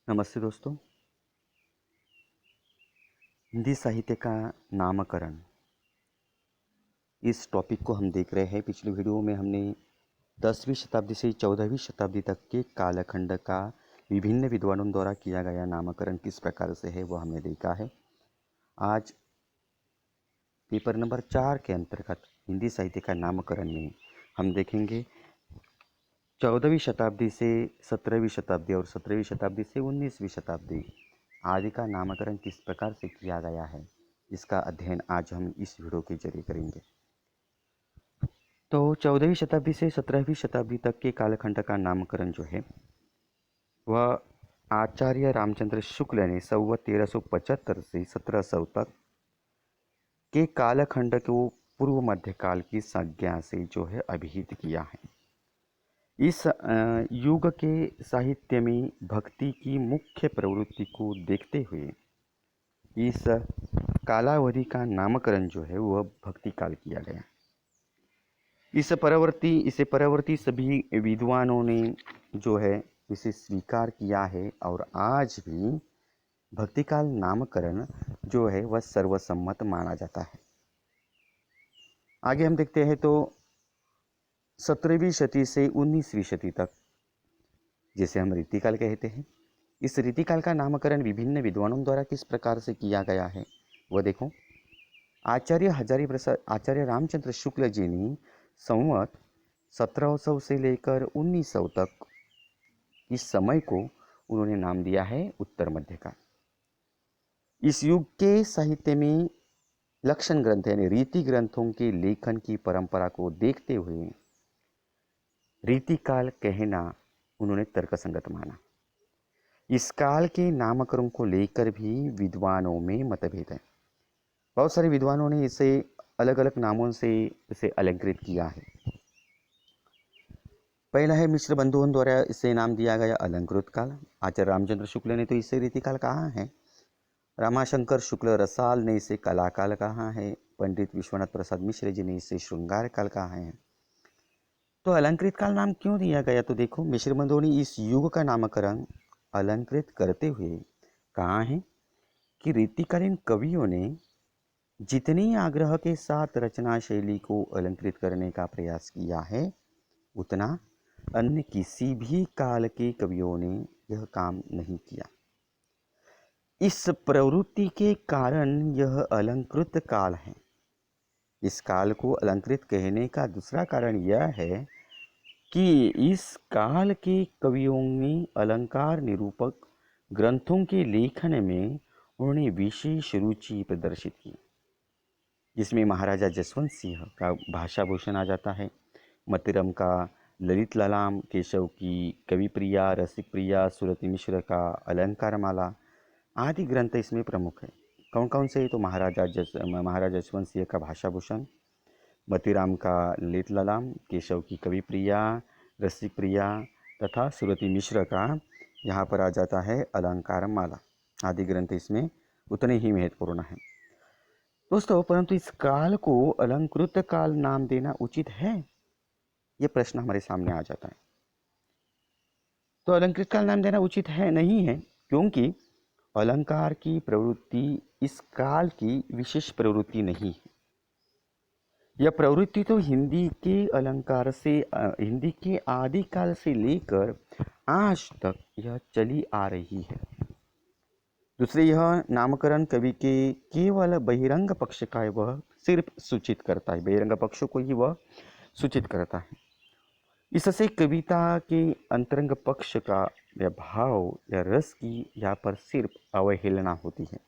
नमस्ते दोस्तों। हिंदी साहित्य का नामकरण, इस टॉपिक को हम देख रहे हैं। पिछले वीडियो में हमने 10वीं शताब्दी से 14वीं शताब्दी तक के कालखंड का विभिन्न विद्वानों द्वारा किया गया नामकरण किस प्रकार से है वह हमने देखा है। आज पेपर नंबर 4 के अंतर्गत हिंदी साहित्य का नामकरण में हम देखेंगे 14वीं शताब्दी से 17वीं शताब्दी और 17वीं शताब्दी से 19वीं शताब्दी आदि का नामकरण किस प्रकार से किया गया है। इसका अध्ययन आज हम इस वीडियो के जरिए करेंगे। तो 14वीं शताब्दी से 17वीं शताब्दी तक के कालखंड का नामकरण जो है वह आचार्य रामचंद्र शुक्ल ने संवत 1375 से 1700 तक के कालखंड को पूर्व मध्यकाल की संज्ञा से जो है अभिहित किया है। इस युग के साहित्य में भक्ति की मुख्य प्रवृत्ति को देखते हुए इस कालावधि का नामकरण जो है वह भक्ति काल किया गया। इसे परवर्ती सभी विद्वानों ने जो है इसे स्वीकार किया है और आज भी भक्तिकाल नामकरण जो है वह सर्वसम्मत माना जाता है। आगे हम देखते हैं तो 17वीं शती से 19वीं शती तक, जिसे हम रीतिकाल कहते हैं, इस रीतिकाल का नामकरण विभिन्न विद्वानों द्वारा किस प्रकार से किया गया है वह देखो। आचार्य रामचंद्र शुक्ल जी ने संवत 1700 से लेकर 1900 तक इस समय को उन्होंने नाम दिया है उत्तर मध्यकाल। इस युग के साहित्य में लक्षण ग्रंथ यानी रीति ग्रंथों के लेखन की परंपरा को देखते हुए रीतिकाल कहना उन्होंने तर्कसंगत माना। इस काल के नामकरण को लेकर भी विद्वानों में मतभेद है। बहुत सारे विद्वानों ने इसे अलग अलग नामों से इसे अलंकृत किया है। पहला है मिश्र बंधुओं द्वारा इसे नाम दिया गया अलंकृत काल। आचार्य रामचंद्र शुक्ल ने तो इसे रीतिकाल कहा है। रामाशंकर शुक्ल रसाल ने इसे कलाकाल कहा है। पंडित विश्वनाथ प्रसाद मिश्र जी ने इसे श्रृंगार काल कहा है। तो अलंकृत काल नाम क्यों दिया गया, तो देखो मिश्र बंधुओं ने इस युग का नामकरण अलंकृत करते हुए कहा है कि रीतिकालीन कवियों ने जितनी आग्रह के साथ रचना शैली को अलंकृत करने का प्रयास किया है उतना अन्य किसी भी काल के कवियों ने यह काम नहीं किया। इस प्रवृत्ति के कारण यह अलंकृत काल है। इस काल को अलंकृत कहने का दूसरा कारण यह है कि इस काल के कवियों ने अलंकार निरूपक ग्रंथों के लेखन में उन्होंने विशेष रुचि प्रदर्शित की, जिसमें महाराजा जसवंत सिंह का भाषा भूषण आ जाता है, मतिरम का ललित ललाम, केशव की कवि प्रिया, रसिक प्रिया, सुरति मिश्र का अलंकार माला आदि ग्रंथ इसमें प्रमुख है। कौन कौन से, तो महाराजा जसवंत सिंह का भाषा भूषण, मतिराम का ललित ललाम, केशव की कवि प्रिया, रसिक प्रिया तथा सुरति मिश्र का यहाँ पर आ जाता है अलंकार माला आदि ग्रंथ इसमें उतने ही महत्वपूर्ण हैं दोस्तों। परंतु इस काल को अलंकृत काल नाम देना उचित है, ये प्रश्न हमारे सामने आ जाता है। तो अलंकृत काल नाम देना उचित है नहीं है, क्योंकि अलंकार की प्रवृत्ति इस काल की विशेष प्रवृत्ति नहीं है। यह प्रवृत्ति तो हिंदी के आदिकाल से लेकर आज तक यह चली आ रही है। दूसरे, यह नामकरण कवि के केवल बहिरंग पक्ष का वह सिर्फ सूचित करता है, बहिरंग पक्ष को ही वह सूचित करता है। इससे कविता के अंतरंग पक्ष का या भाव या रस की यहाँ पर सिर्फ अवहेलना होती है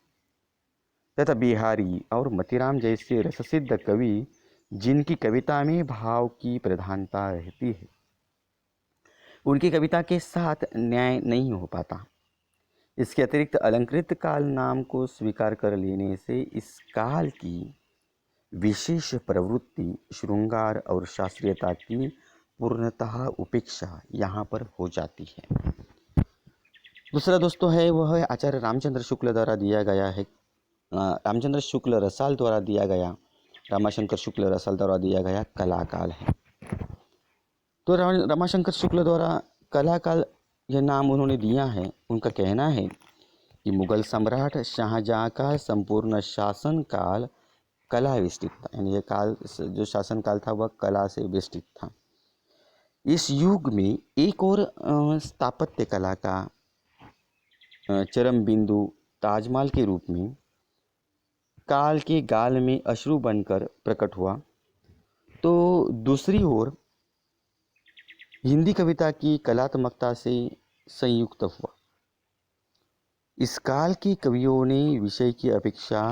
तथा बिहारी और मतिराम जैसे रससिद्ध कवि जिनकी कविता में भाव की प्रधानता रहती है, उनकी कविता के साथ न्याय नहीं हो पाता। इसके अतिरिक्त अलंकृत काल नाम को स्वीकार कर लेने से इस काल की विशेष प्रवृत्ति श्रृंगार और शास्त्रीयता की पूर्णतः उपेक्षा यहाँ पर हो जाती है। दूसरा दोस्तों है वह है आचार्य रामचंद्र शुक्ल द्वारा दिया गया है, रामचंद्र शुक्ल रसाल द्वारा दिया गया, रामाशंकर शुक्ल रसाल द्वारा दिया गया कलाकाल है। तो रामाशंकर शुक्ल द्वारा कलाकाल यह नाम उन्होंने दिया है। उनका कहना है कि मुगल सम्राट शाहजहाँ का संपूर्ण शासनकाल कला विस्तृत था, यानी यह काल जो शासनकाल था वह कला से विस्तृत था। इस युग में एक और स्थापत्य कला का चरम बिंदु ताजमहल के रूप में काल के गाल में अश्रु बनकर प्रकट हुआ, तो दूसरी ओर हिंदी कविता की कलात्मकता से संयुक्त हुआ। इस काल के कवियों ने विषय की अपेक्षा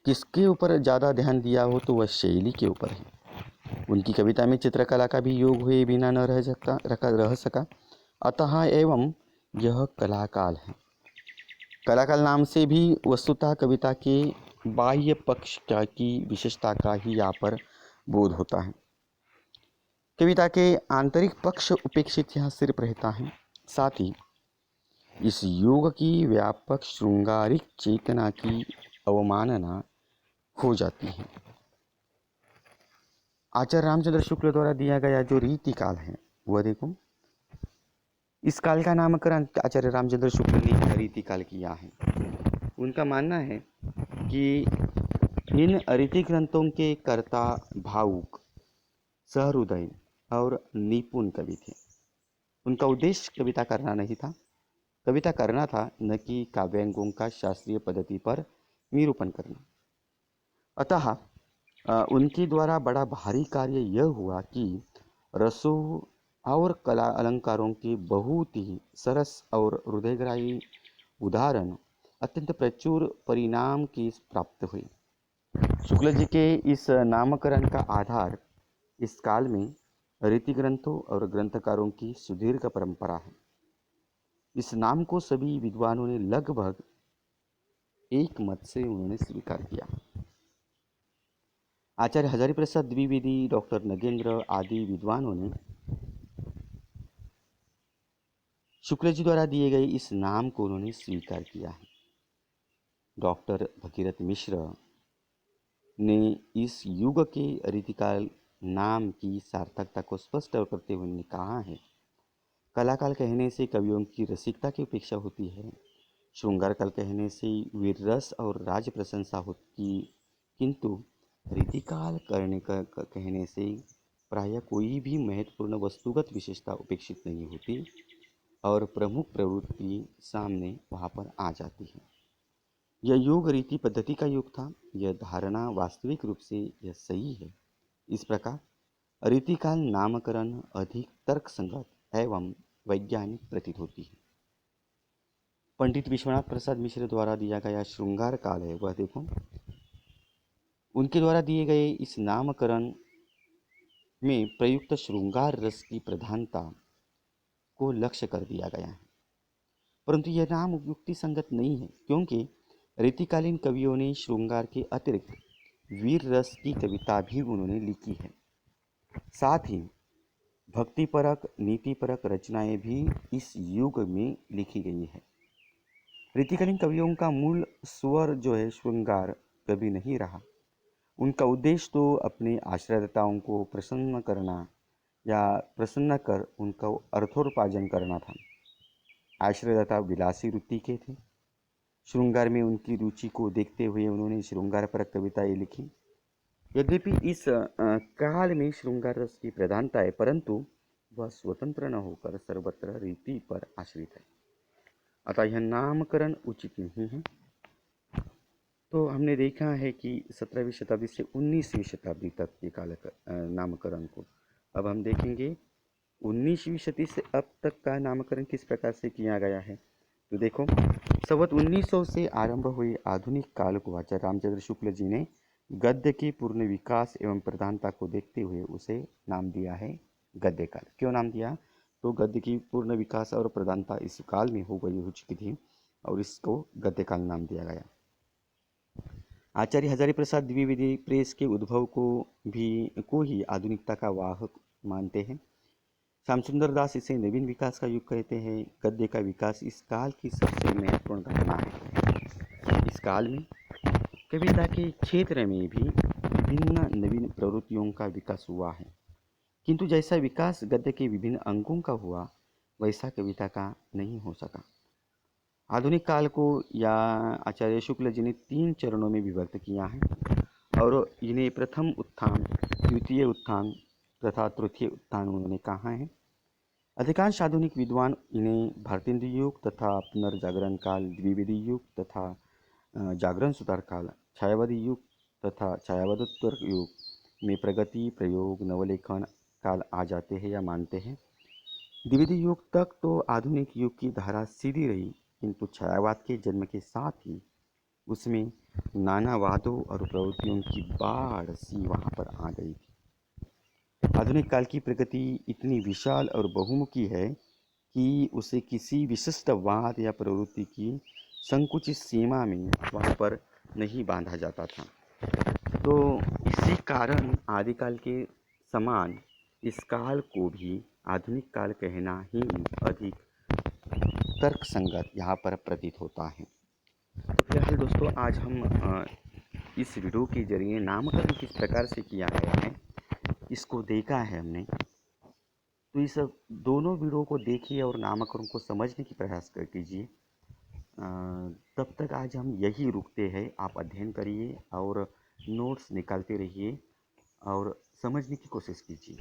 किसके ऊपर ज़्यादा ध्यान दिया हो तो वह शैली के ऊपर है। उनकी कविता में चित्रकला का भी योग हुए बिना न रह सका, अतः एवं यह कलाकाल है। कलाकाल नाम से भी वस्तुतः कविता के बाह्य पक्ष की विशेषता का ही यहाँ पर बोध होता है। कविता के आंतरिक पक्ष उपेक्षित यहाँ सिर्फ रहता है। साथ ही इस योग की व्यापक श्रृंगारिक चेतना की अवमानना हो जाती है। आचार्य रामचंद्र शुक्ल द्वारा दिया गया जो रीति काल है वह देखो, इस काल का नामकरण आचार्य रामचंद्र शुक्ल ने रीति काल किया है। उनका मानना है कि इन रीति ग्रंथों के कर्ता भावुक, सहृदय और निपुण कवि थे। उनका उद्देश्य कविता करना नहीं था, कविता करना था, न कि काव्यांगों का शास्त्रीय पद्धति पर निरूपण करना। अतः उनके द्वारा बड़ा भारी कार्य यह हुआ कि रसों और कला अलंकारों के बहुत ही सरस और हृदयग्राही उदाहरण अत्यंत प्रचुर परिणाम की प्राप्त हुई। शुक्ल जी के इस नामकरण का आधार इस काल में रीति ग्रंथों और ग्रंथकारों की सुदीर्घ परंपरा है। इस नाम को सभी विद्वानों ने लगभग एक मत से उन्होंने स्वीकार किया। आचार्य हजारीप्रसाद द्विवेदी, डॉक्टर नगेंद्र आदि विद्वानों ने शुक्ल जी द्वारा दिए गए इस नाम को उन्होंने स्वीकार किया है। डॉक्टर भगीरथ मिश्र ने इस युग के रीतिकाल नाम की सार्थकता को स्पष्ट करते हुए कहा है, कलाकाल कहने से कवियों की रसिकता की अपेक्षा होती है, श्रृंगार काल कहने से वीर रस और राज प्रशंसा होती, किंतु रीतिकाल कहने से प्राय कोई भी महत्वपूर्ण वस्तुगत विशेषता उपेक्षित नहीं होती और प्रमुख प्रवृत्ति सामने वहाँ पर आ जाती है। यह युग रीति पद्धति का युग था। यह धारणा वास्तविक रूप से यह सही है। इस प्रकार रीतिकाल नामकरण अधिक तर्कसंगत एवं वैज्ञानिक प्रतीत होती है। पंडित विश्वनाथ प्रसाद मिश्र द्वारा दिया गया श्रृंगार काल है वह देखो, उनके द्वारा दिए गए इस नामकरण में प्रयुक्त श्रृंगार रस की प्रधानता को लक्ष्य कर दिया गया है, परंतु यह नाम युक्ति संगत नहीं है, क्योंकि रीतिकालीन कवियों ने श्रृंगार के अतिरिक्त वीर रस की कविता भी उन्होंने लिखी है। साथ ही भक्तिपरक नीतिपरक रचनाएं भी इस युग में लिखी गई है। रीतिकालीन कवियों का मूल स्वर जो है श्रृंगार कभी नहीं रहा। उनका उद्देश्य तो अपने आश्रयदाताओं को प्रसन्न करना या प्रसन्न कर उनका अर्थोपार्जन करना था। आश्रयदाता विलासी वृत्ति के थे। श्रृंगार में उनकी रुचि को देखते हुए उन्होंने श्रृंगार पर कविताएं लिखी। यद्यपि इस काल में श्रृंगार रस की प्रधानता है, परंतु वह स्वतंत्र न होकर सर्वत्र रीति पर आश्रित है, अतः यह नामकरण उचित नहीं है। तो हमने देखा है कि 17वीं शताब्दी से 19वीं शताब्दी तक के काल नामकरण को। अब हम देखेंगे 19वीं शताब्दी से अब तक का नामकरण किस प्रकार से किया गया है। तो देखो, संवत 1900 से आरंभ हुए आधुनिक काल को आचार्य रामचंद्र शुक्ल जी ने गद्य के पूर्ण विकास एवं प्रधानता को देखते हुए उसे नाम दिया है गद्य काल। क्यों नाम दिया? तो गद्य की पूर्ण विकास और प्रधानता इस काल में हो चुकी थी और इसको गद्य काल नाम दिया गया। आचार्य हजारीप्रसाद द्विवेदी प्रेस के उद्भव को ही आधुनिकता का वाहक मानते हैं। श्यामसुंदर दास इसे नवीन विकास का युग कहते हैं। गद्य का विकास इस काल की सबसे महत्वपूर्ण घटना है। इस काल में कविता के क्षेत्र में भी विभिन्न नवीन प्रवृत्तियों का विकास हुआ है, किंतु जैसा विकास गद्य के विभिन्न अंगों का हुआ वैसा कविता का नहीं हो सका। आधुनिक काल को या आचार्य शुक्ल जी ने 3 चरणों में विभक्त किया है और इन्हें प्रथम उत्थान, द्वितीय उत्थान तथा तृतीय उत्थान उन्होंने कहा है। अधिकांश आधुनिक विद्वान इन्हें भारतेंदु युग तथा पुनर्जागरण काल, द्विवेदी युग तथा जागरण सुधार काल, छायावादी युग तथा छायावादोत्तर युग में प्रगति, प्रयोग, नवलेखन काल आ जाते हैं या मानते हैं। द्विवेदी युग तक तो आधुनिक युग की धारा सीधी रही, किंतु छायावाद के जन्म के साथ ही उसमें नाना वादों और प्रवृत्तियों की बाढ़ सी वहाँ पर आ गई थी। आधुनिक काल की प्रगति इतनी विशाल और बहुमुखी है कि उसे किसी विशिष्ट वाद या प्रवृत्ति की संकुचित सीमा में वहाँ पर नहीं बांधा जाता था। तो इसी कारण आदिकाल के समान इस काल को भी आधुनिक काल कहना ही अधिक तर्कसंगत यहाँ पर प्रतीत होता है। तो फिलहाल दोस्तों, आज हम इस वीडियो के जरिए नामकरण किस प्रकार से किया गया है इसको देखा है हमने। तो इस दोनों वीडियो को देखिए और नामकरण को समझने की प्रयास कर कीजिए। तब तक आज हम यही रुकते हैं। आप अध्ययन करिए और नोट्स निकालते रहिए और समझने की कोशिश कीजिए।